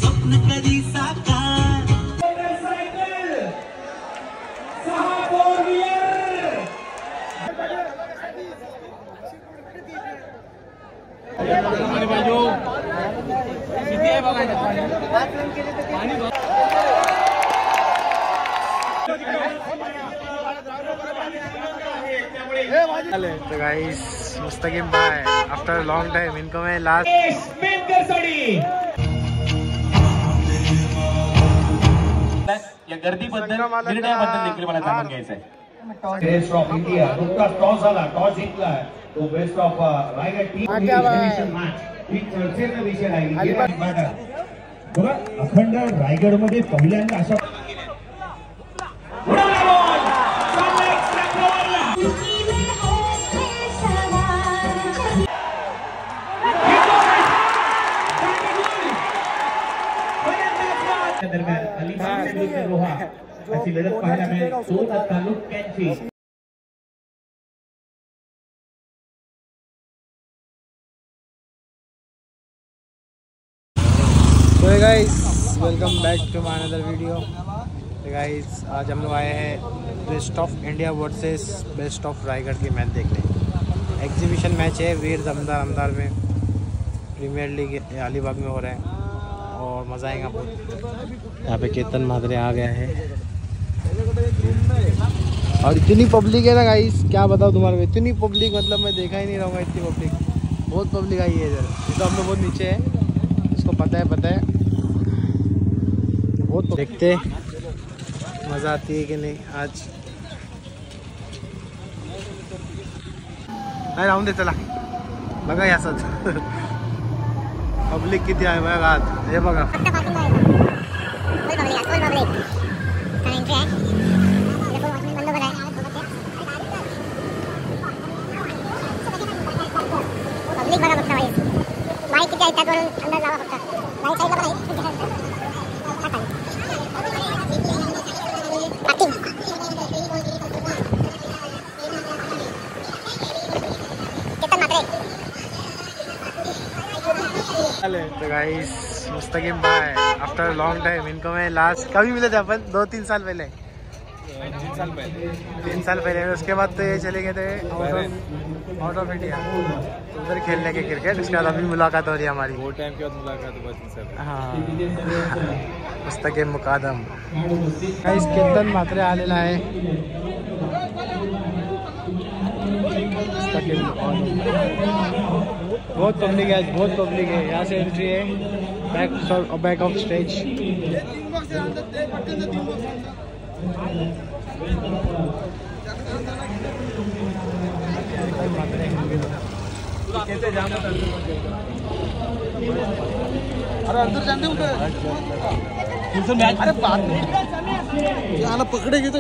स्वप्न कधी साकार तो गाइस मुस्तकिम भाई आफ्टर लॉन्ग टाइम इनको मैं लास्ट या गर्दीबद्दल निर्णयाबद्दल देखील मला जाणून घ्यायचं आहे. बेस्ट ऑफ इंडिया नुकताच टॉस झाला, टॉस जिंकला तो best of Raigad team match ही चर्चेचा विषय राहिली. बघा अखंड रायगड मध्ये पहिल्यांदा अशा दरम्यान अली रोहा अशी लढत पाहायला मिळेल. 2 तालुक्यांची तो guys welcome back to my another video. तो गाइस आज हम लोग आए हैं best of India versus best of Raigad की मैच देखने. एग्जीबिशन मैच है वीर दमदार अंदार में, प्रीमियर लीग अलीबाग में हो रहा है और मज़ा आएगा बहुत. यहाँ पे केतन मादरे आ गया है और इतनी पब्लिक है ना गाइस, क्या बताऊँ तुम्हारे को. इतनी पब्लिक मतलब मैं देखा ही नहीं रहूँगा इतनी पब्लिक. बहुत पब्लिक आई है इधर. ये तो हम लोग बहुत नीचे है, इसको पता है बहुत. देखते मज़ा आती है कि नहीं आज. नाही राहून दे चला. बघा या असंच पब्लिक किती आहे बघा आज. हे बघा तो गाइस मुस्तकिम भाई आफ्टर लॉन्ग टाइम इनको मैं लास्ट कभी मिले थे अपन 2-3 साल पहले. 3 साल पहले. उसके बाद तो ये चले गए थे आउट ऑफ इंडिया उधर खेलने के क्रिकेट. उसके बाद अभी मुलाकात हो रही है हमारी. वो टाइम के बाद मुलाकात हुई. हाँ मुस्तकिम मुकादम. गाइस केतन मात्रे आलेला आहे. बहुत पब्लिक है, बहुत पब्लिक है. यहाँ से एंट्री है बैक ऑफ स्टेज. अरे अंदर जाने मैच. अरे बात नहीं पकड़ेगी तो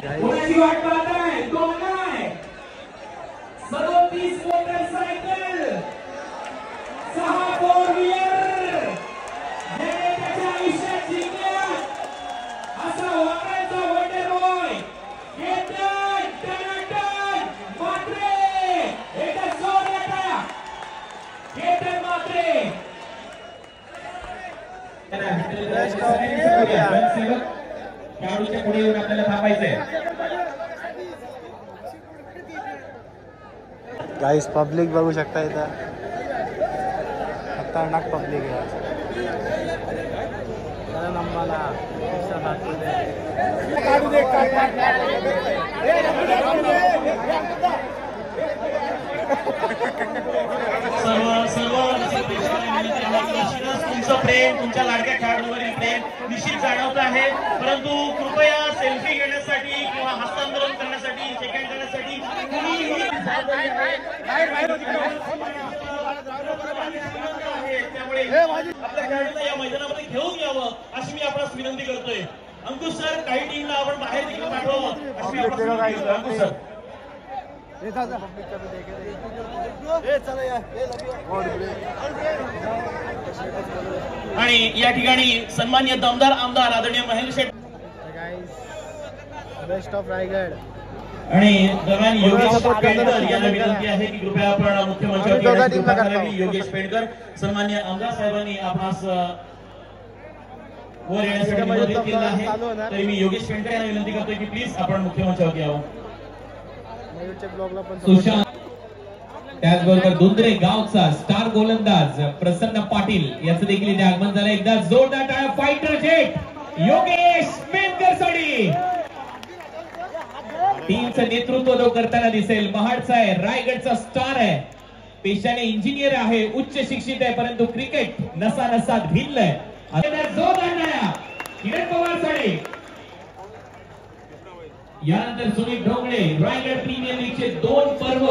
गाइस पब्लिक बघू शकता इथं. खतरनाक पब्लिक आहे. तुमचं प्रेम तुमच्या लाडक्या खेळाडूवरील प्रेम निश्चित जाणवत आहे. परंतु कृपया सेल्फी घेण्यासाठी किंवा हस्तांतरण करण्यासाठी सेकंड करण्यासाठी त्यामुळे आपल्या खेळाडूंना या मैदानामध्ये घेऊन यावं अशी मी आपणास विनंती करतोय. अंकुश सर काही टीमला आपण बाहेर देखील पाठवावं अशी मी आपणास विनंती करतो. अंकुश सर आणि या ठिकाणी सन्माननीय दमदार आमदार आदरणीय महेंद्र शेठ बेस्ट ऑफ रायगड आणि दरम्यान योगेश पेंडकर यांना विनंती आहे की कृपया आपण मुख्य मंचावर योगेश पेंडकर सन्माननीय आमदार साहेबांनी आपणास वर येण्यासाठी विनंती केलेला आहे. तरी मी योगेश पेंडकर यांना विनंती करतोय की प्लीज आपण मुख्य मंचावरती यावं. सुशांत, त्याचबरोबर दुंद्रे गावचा स्टार गोलंदाज प्रसन्न पाटील याचं देखील इथे आगमन झालं. एकदा जोरदार टाळ्या. फायटर जेट योगेश पेंडकर साडी टीमचं नेतृत्व तो करताना दिसेल. महाडचा आहे, रायगडचा स्टार आहे, पेशाने इंजिनियर आहे, उच्च शिक्षित आहे, परंतु क्रिकेट नसा नसात भिनलंय. जोरदार टाळ्या. किरण पवार साडी. यानंतर सुमित ढोंगळे, रायगड प्रीमियर लीगचे 2 पर्व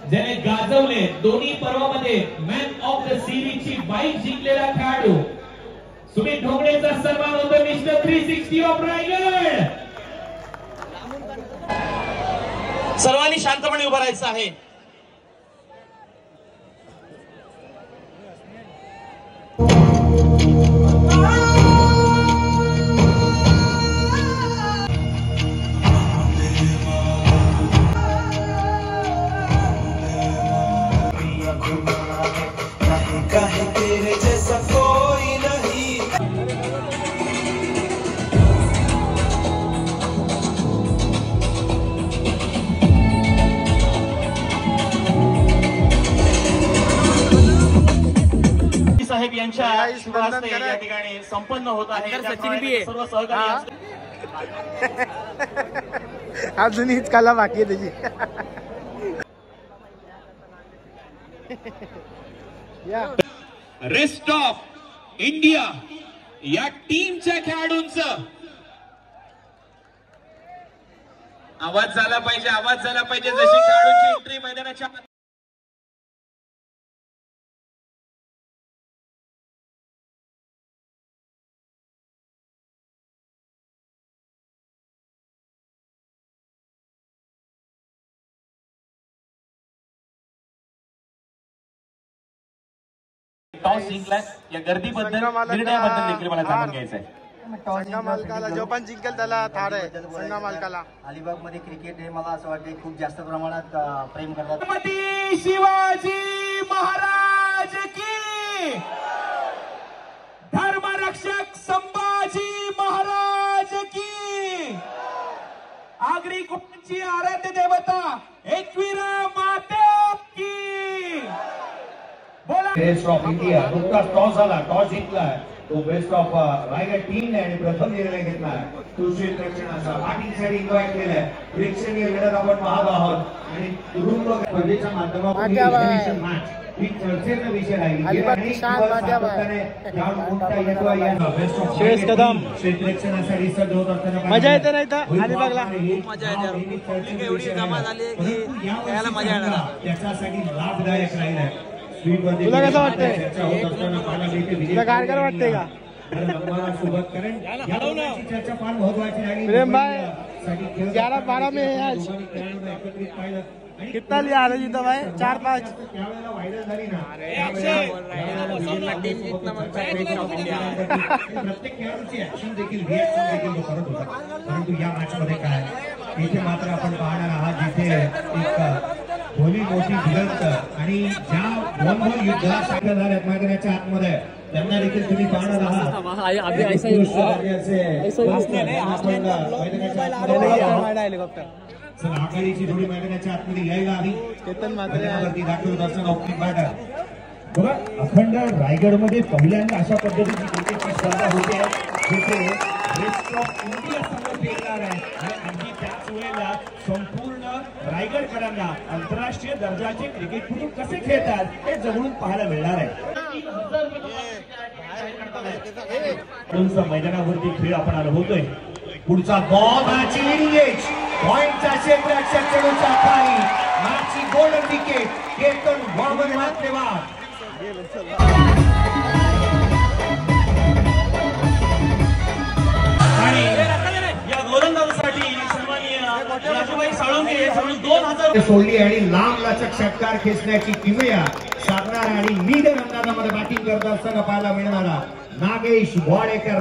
ज्याने गाजवले, दोन्ही पर्वामध्ये मॅन ऑफ द सिरीजची बाईक जिंकलेला खेळाडू सुमित ढोंगळेचा सन्मान होतो. Mister 360 of Raigad. सर्वांनी शांतपणे उभं राहायचं आहे. साहेब यांच्या शुभास्ते या ठिकाणी संपन्न होत आहे. सर्व सहकारी अजून हीच कला बाकी आहे त्याची. रेस्ट ऑफ इंडिया या टीमच्या खेळाडूंचं आवाज झाला पाहिजे, आवाज झाला पाहिजे. जशी खेळाडूंची एंट्री मैदानाच्या टॉस जिंकलाय या गर्दीबद्दल, निर्णयाबद्दल देखील मला जाणून घ्यायचं आहे. संघा मालकाला जो पण जिंकेल त्याला थार आहे. संघा मालकाला अलिबाग मध्ये क्रिकेट हे मला असं वाटतं खूप जास्त प्रमाणात प्रेम करतात. छत्रपती शिवाजी महाराज की, धर्मरक्षक संभाजी महाराज की, आगरी कुटुंबाची आराध्य देवता एकविरा माता की. बेस्ट ऑफ इंडिया नुकताच टॉस झाला, टॉस जिंकला तो बेस्ट ऑफ रायगड टीमने आणि प्रथम निर्णय घेतला. सुशील प्रेक्षणाचा पाठीसाठी इन्व्हाइट केलाय. प्रेक्षणीय लढत आपण पाहत आहोत आणि तुरुंग स्पर्धेच्या माध्यमातून ही चर्चेचा विषय राहील. प्रेक्षणासाठी सज्ज होत असताना मजा येते नाही तर अलिबागला एवढी जमा झाली की याला मजा येणार. त्याच्यासाठी लाभदायक राहील आहे. तुला कसं वाटतंय? तुला कारगर वाटतंय का? चर्चा फार महत्वाची आहे. प्रेम भाई 11-12 में है आज. कितना लिया रहा जीता भाई? 4-5 व्हायरल झाली ना. प्रत्येक खेळाडूची ऍक्शन देखील रिएक्शन देखील तो करत होता. परंतु या मॅच मध्ये काय इथे मात्र आपण पाहणार आहात जिथे एक भोली मोठी भिडंत आणि ज्या दोन युद्धाला साध्य झाल्यात मैदानाच्या आतमध्ये त्यांना देखील तुम्ही पाहणार आहात. आघाडीची थोडी मैदानाच्या आतमध्ये यायला हवी. मैदानावरती दाखल दर्शन ऑप्टिक बॅटर. बघा अखंड रायगडमध्ये पहिल्यांदा अशा पद्धतीची क्रिकेटची स्पर्धा होते जिथे बेस्ट ऑफ इंडिया संघ खेळणार आहे आणि अगदी त्याच वेळेला संपूर्ण रायगडकरांना आंतरराष्ट्रीय दर्जाचे क्रिकेटपटू कसे खेळतात हे जवळून पाहायला मिळणार आहे. मैदानावरती खेळ आपण अनुभवतोय. पुढचा बॉल पॉइंटचा क्षेत्ररक्षक चेंडूच्या खाली मॅचची गोल्डन विकेट केतन वामन मात्रेवार. आणि या गोलंदाजासाठी सन्माननीय राजूभाई साळुंके हे 2000 सोडली आणि लांब लचक षटकार खेचण्याची किमया साधणारा आणि लीडर अंदाजामध्ये बॅटिंग करत असताना पाहायला मिळणारा नागेश वाडेकर.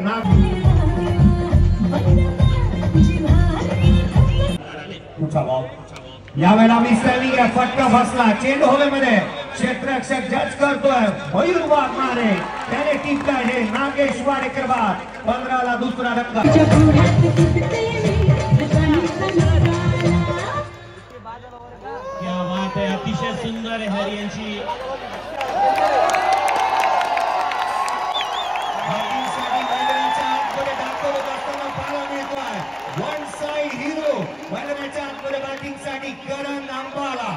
पुढचा बॉल यावेळेला मिसळली फटका फसला. चेंडू हवेमध्ये क्षेत्ररक्षक जज करतोय मयूर वाघमारे, त्याने टिपलाय नागेश वाडेकर बाद. 15ला दुसरा धक्का. क्या बात आहे, अतिशय सुंदर आहे हरी यांची. वन साइड हिरो मैदानाच्या आतमध्ये बॅटिंग साठी करण अंबाला.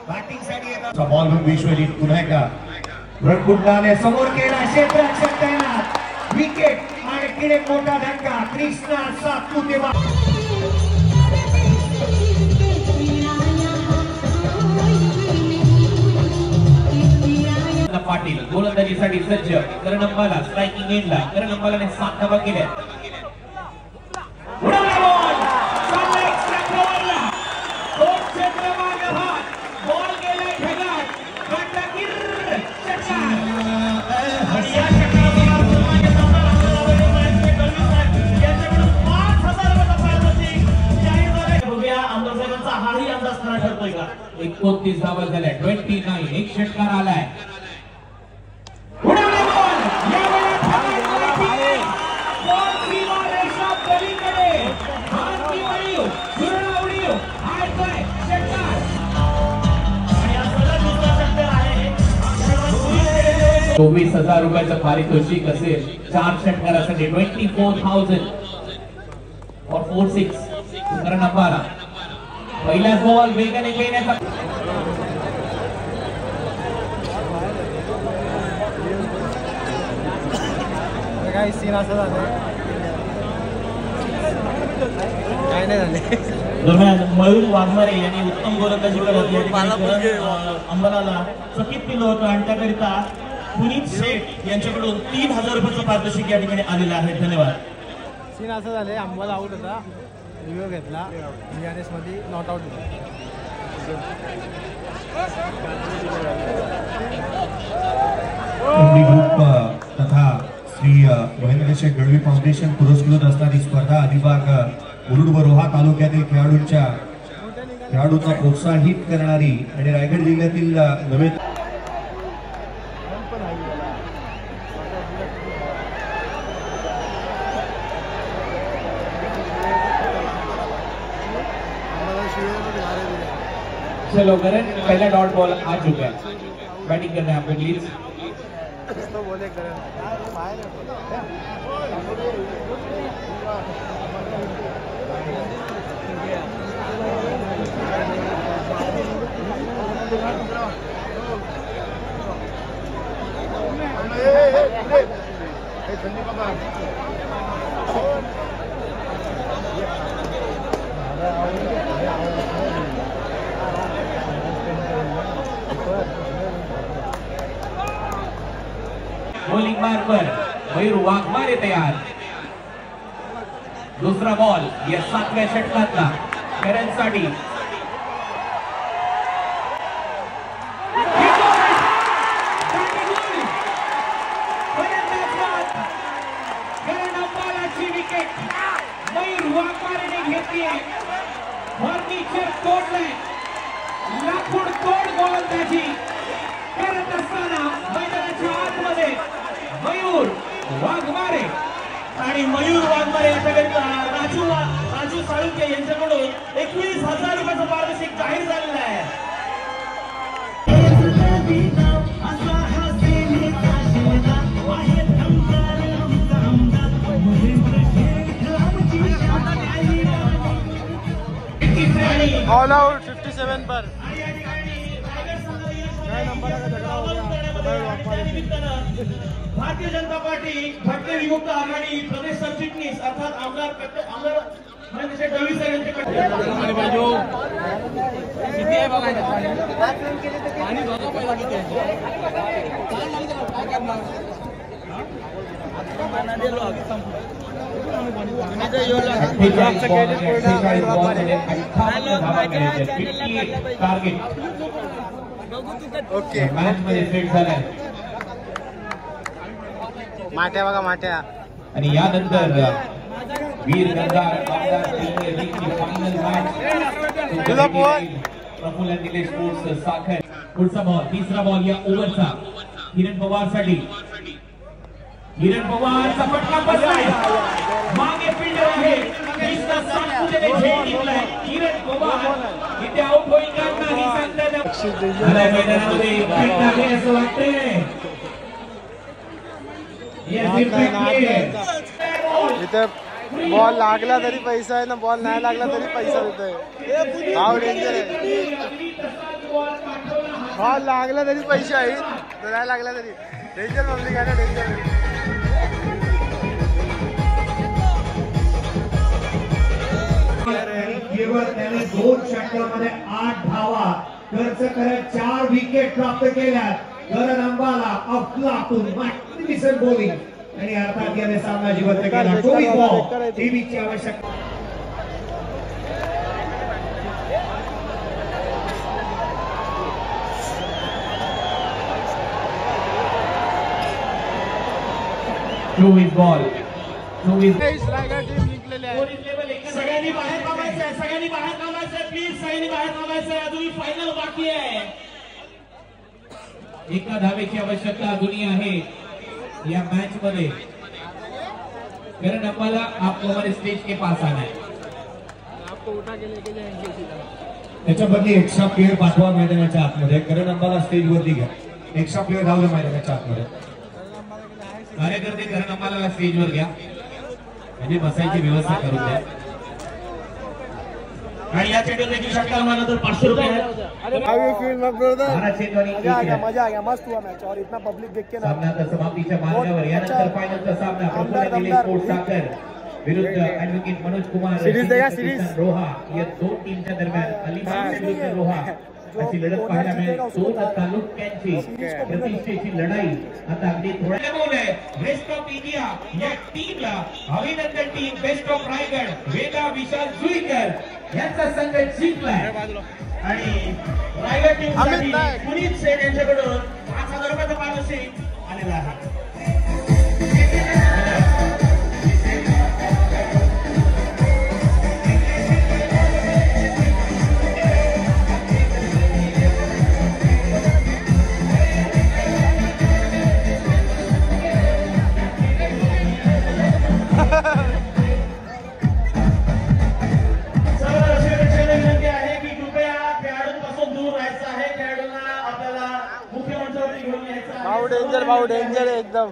बॅटिंग साठी येतात बॉल विश्वजीत पुन्हा एकदा रडकुंडाने समोर केला. क्षेत्ररक्षक तैनात, विकेट आणि किडे मोठा धक्का. कृष्णा सातपुतेवा पाटील गोलंदाजीसाठी सज्ज. करण अंबाला स्ट्रायकिंग एंडला. करण अंबालाने 7 धावा केल्या. हाही अंदाज खरा ठरतोय का? 29 धावा झाल्या. 29. एक षटकार आलाय. ₹24,000 पारितोषिक असेल 4 षटकारासाठी. 24,000 और 4-6 करण अंबाला. पहिलाच बॉल वेगाने खेळण्याचा. काय सीन असं झालं काय नाही झाले. दरम्यान मयूर वाघमारे यांनी उत्तम गोलंदाजी करत अंबालाला चकित केलं होतं आणि त्याकरिता पुनीत शेठ यांच्याकडून ₹3,000 पारितोषिक या ठिकाणी आलेलं आहे. धन्यवाद. सीन असं झाले, अंबाला आउट होता, रिव्ह्यू घेतला, मध्ये नॉट आउट होता. ग्रुप तथा श्री महेंद्र शेठ गडवी फाउंडेशन पुरस्कृत असणारी स्पर्धा अलिबाग मुरुड व रोहा तालुक्यातील खेळाडूंना प्रोत्साहित करणारी आणि रायगड जिल्ह्यातील नवे चलो करण, पहला डॉट बॉल आ चुका है. बैटिंग करना है आपको प्लीज. तो बोले करण बॉलिंग मार पर मयूर वाघमारे तयार. दूसरा बॉल या 7व्या षटकातला करणसाठी. करण अंबालाची विकेट मयूर वाघमारेने घेतली आहे. फर्निचर तोडलंय. लाकूड तोड गोलंदाजी करत असताना मैदानाच्या आतमध्ये मयूर वाघमारे. आणि मयूर वाघमारे याच्याकरिता राजू साळुंके यांच्याकडून ₹21,000 पारितोषिक जाहीर झालेलं आहे. ऑल आउट 57 पर. भारतीय जनता पार्टी भटके विमुक्त आघाडी प्रदेश सरचिटणीस अर्थात आमदार महेंद्र गवळी सर यांच्याकडे ओके माट्या बघा माट्या. आणि यानंतर वीर गंगार आमदार प्रीमियर लीगची final match Praful Nilesh sports साखर. पुढचा बॉल, तिसरा बॉल या ओव्हरचा किरण पवार साठी. किरण पवारचा फटका बसलाय, मागे फिल्डर आहे, किरण पवार इथे आउट होईल का नाही सांगता मैदानामध्ये इफेक्ट आहे असं वाटतंय. इथे बॉल लागला तरी पैसा आहे ना, बॉल नाही लागला तरी पैसा देतोय. हा डेंजर आहे. बॉल लागला तरी पैसे आहेत, नाही लागला तरी डेंजर. पब्लिक आहे ना, डेंजर. केवळ त्याने 2 षटकांमध्ये 8 धावा खर्च करत 4 विकेट प्राप्त केल्या. करण अंबाला अफलातून मॅग्निफिसंट बॉलिंग आणि अर्थात याने सामना जिवंत केला. 24 बॉल टीमची आवश्यकता. बॉल सगळ्यांनी बाहेर थांबायचंय, सगळ्यांनी बाहेर थांबायचंय, प्लीज सगळ्यांनी बाहेर थांबायचंय. अजूनही फायनल बाकी आहे. एका धावेची आवश्यकता अजूनही आहे या मॅच मध्ये. करण अंबाला आपको हमारे स्टेज के पास आना है. त्याच्या बदली एक्स्ट्रा प्लेअर पाठवा मैदानाच्या आतमध्ये. करण अंबाला स्टेज वरती घ्या. एक्स्ट्रा प्लेअर राहू मैदानाच्या आतमध्ये. कार्यकर्ते करण अंबाला स्टेजवर घ्या, म्हणजे बसायची व्यवस्था करून द्या. आणि या चेंडूत देखील षटकार मारला तर 500 रुपये. मजा आ गया, मस्त हुआ मैच. और इतना पब्लिक देख के सामना तर समाप्तीच्या मार्गावर. यानंतर फायनलचा सामना प्रफुल्ल दिलीप स्पोर्ट्स साखर विरुद्ध ऍडव्होकेट मनोज कुमार रोहा या 2 टीमच्या दरम्यान. अलीबाग विरुद्ध रोहा अशी लढत पाहायला मिळेल. 2 तालुक्यांची प्रतिष्ठेची लढाई आता अगदी थोड्या आहे. बेस्ट ऑफ इंडिया या टीमला अभिनंदन. Team best of Raigad Veda Vishal Juikar यांचा संघ जिंकलाय. आणि रायगड टीमसाठी पुनीत शेठ यांच्याकडून 5000 रुपयाचं पारितोषिक आलेलं आहे. भाऊ डेंजर है एकदम.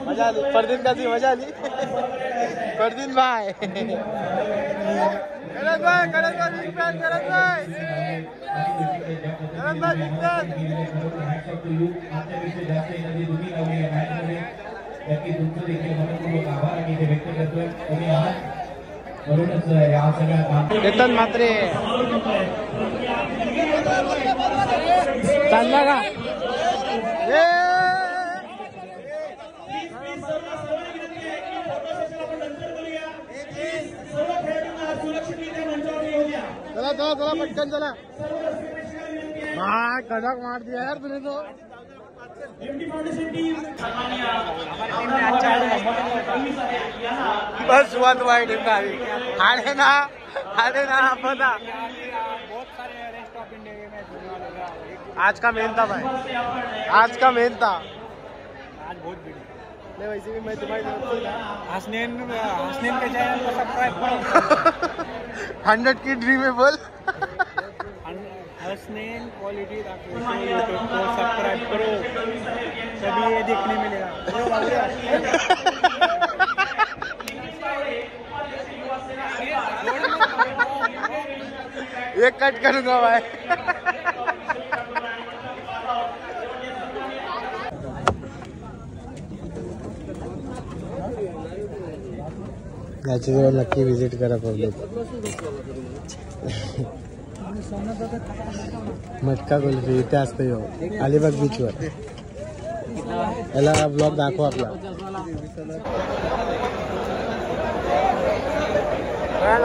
मजा आली. फरदीन का मजा आली. फरदीन भाई, करत भाई, करत भाई विकतात, करत भाई, करत भाई विकतात. तुमचं देखील मनपूर्वक आभार आणि ते व्यक्त करतोय. तुम्ही आहात म्हणूनच या सगळ्या केतन म्हात्रे चालला का. चला चला चला पटकन चला. कड़क मार दिया यार तूने तो. बस हुआ तुम्हारी टीम का. हारे ना पता. आज का मेन था भाई, आज का मेन था. आज बहुत भीड़. नहीं वैसे भी मैं तुम्हारी हसनैन के चैनल को सब्सक्राइब करो. 100 की ड्रीम है बोल. हसनैन क्वालिटी को सब्सक्राइब करो, तभी ये देखने मिलेगा. ये कट करूंगा भाई. याची जवळ नक्की विजिट करा पब्लिक. मटका कुल्फी इथे असतं यो अलिबाग बीचवर. याला ब्लॉग दाखव आपला.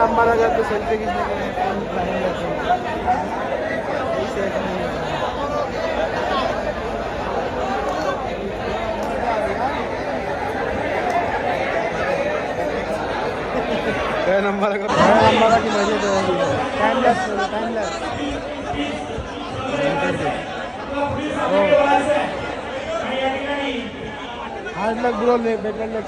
अंबाला जाते सेल्फी नंबर की मजे टाइमलेस. हार्ड लक ब्रो, बेटर लक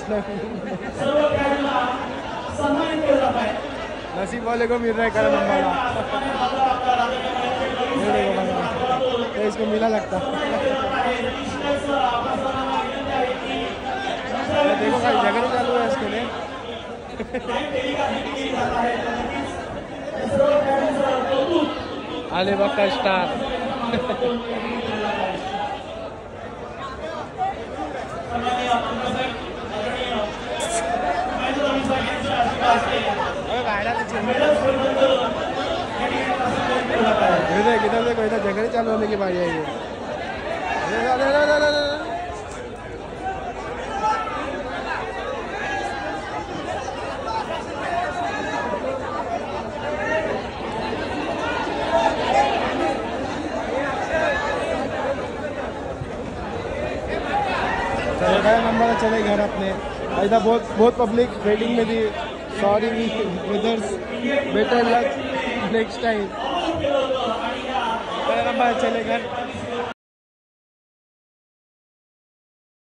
नसीब वाले को मिल रहा है करम अम्बाला। इसको मिला लगता। देखो भाई झगड़े चालू है इसके लिए। अलीबाग का स्टार किधर देखो, इधर झगड़े चालू होने की बारी है ये। नंबर चले घर अपने। ऐसा बहुत पब्लिक वेटिंग में थी। सॉरी ब्रदर्स, बेटर लक नेक्स्ट टाइम। नंबर चले घर।